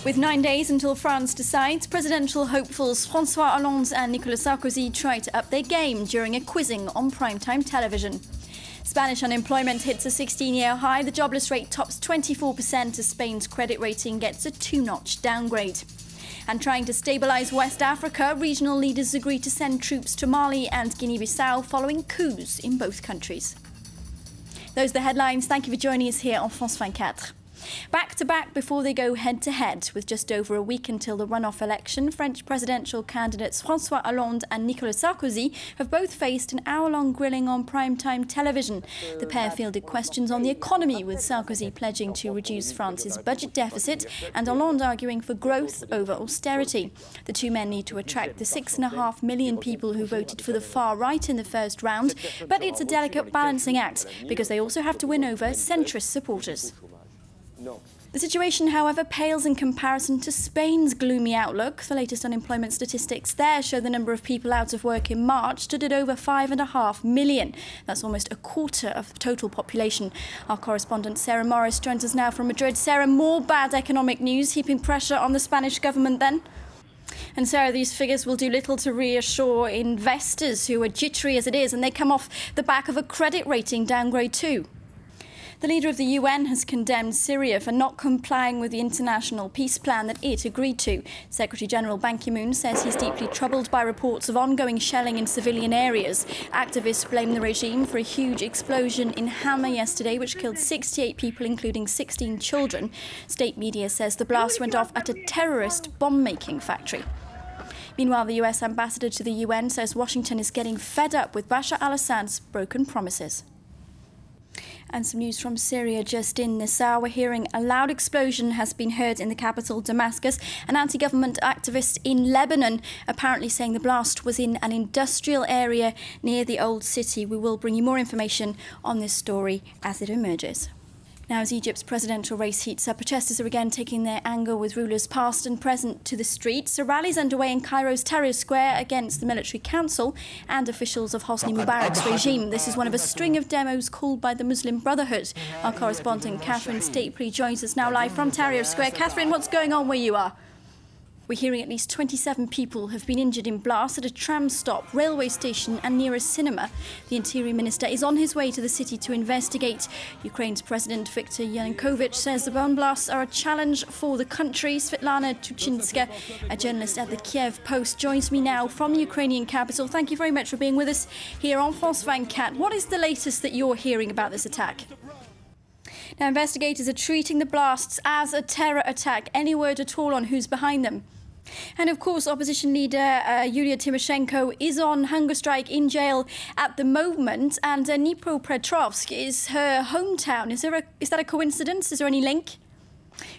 With 9 days until France decides, presidential hopefuls François Hollande and Nicolas Sarkozy try to up their game during a quizzing on primetime television. Spanish unemployment hits a 16-year high. The jobless rate tops 24% as Spain's credit rating gets a 2-notch downgrade. And trying to stabilise West Africa, regional leaders agree to send troops to Mali and Guinea-Bissau following coups in both countries. Those are the headlines. Thank you for joining us here on France 24. Back to back before they go head-to-head. With just over a week until the runoff election, French presidential candidates François Hollande and Nicolas Sarkozy have both faced an hour-long grilling on primetime television. The pair fielded questions on the economy, with Sarkozy pledging to reduce France's budget deficit and Hollande arguing for growth over austerity. The two men need to attract the 6.5 million people who voted for the far right in the first round, but it's a delicate balancing act because they also have to win over centrist supporters. The situation, however, pales in comparison to Spain's gloomy outlook. The latest unemployment statistics there show the number of people out of work in March stood at over 5.5 million. That's almost a quarter of the total population. Our correspondent Sarah Morris joins us now from Madrid. Sarah, more bad economic news heaping pressure on the Spanish government then? And Sarah, these figures will do little to reassure investors who are jittery as it is, and they come off the back of a credit rating downgrade too. The leader of the UN has condemned Syria for not complying with the international peace plan that it agreed to. Secretary-General Ban Ki-moon says he's deeply troubled by reports of ongoing shelling in civilian areas. Activists blame the regime for a huge explosion in Hama yesterday, which killed 68 people, including 16 children. State media says the blast went off at a terrorist bomb-making factory. Meanwhile, the US ambassador to the UN says Washington is getting fed up with Bashar al-Assad's broken promises. And some news from Syria just in this hour. Hearing a loud explosion has been heard in the capital, Damascus. An anti-government activist in Lebanon apparently saying the blast was in an industrial area near the old city. We will bring you more information on this story as it emerges. Now, as Egypt's presidential race heats up, protesters are again taking their anger with rulers past and present to the streets. A rally is underway in Cairo's Tahrir Square against the military council and officials of Hosni Mubarak's regime. This is one of a string of demos called by the Muslim Brotherhood. Our correspondent Catherine Stapley joins us now live from Tahrir Square. Catherine, what's going on where you are? We're hearing at least 27 people have been injured in blasts at a tram stop, railway station and near a cinema. The Interior Minister is on his way to the city to investigate. Ukraine's President Viktor Yanukovych says the bomb blasts are a challenge for the country. Svetlana Tuchinska, a journalist at the Kiev Post, joins me now from the Ukrainian capital. Thank you very much for being with us here on France 24. What is the latest that you're hearing about this attack? Now, investigators are treating the blasts as a terror attack. Any word at all on who's behind them? And of course, opposition leader Yulia Tymoshenko is on hunger strike in jail at the moment, and Dnipropetrovsk is her hometown. Is that a coincidence? Is there any link?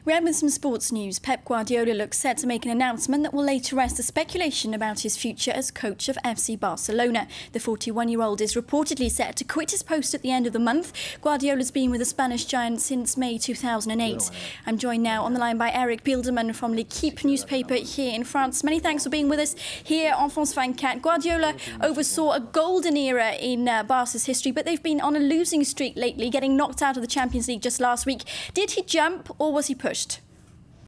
We end with some sports news. Pep Guardiola looks set to make an announcement that will lay to rest the speculation about his future as coach of FC Barcelona. The 41-year-old is reportedly set to quit his post at the end of the month. Guardiola's been with the Spanish giant since May 2008. I'm joined now on the line by Eric Bielderman from L'Equipe newspaper here in France. Many thanks for being with us here on France 24. Guardiola oversaw a golden era in Barca's history, but they've been on a losing streak lately, getting knocked out of the Champions League just last week. Did he jump or was he pushed?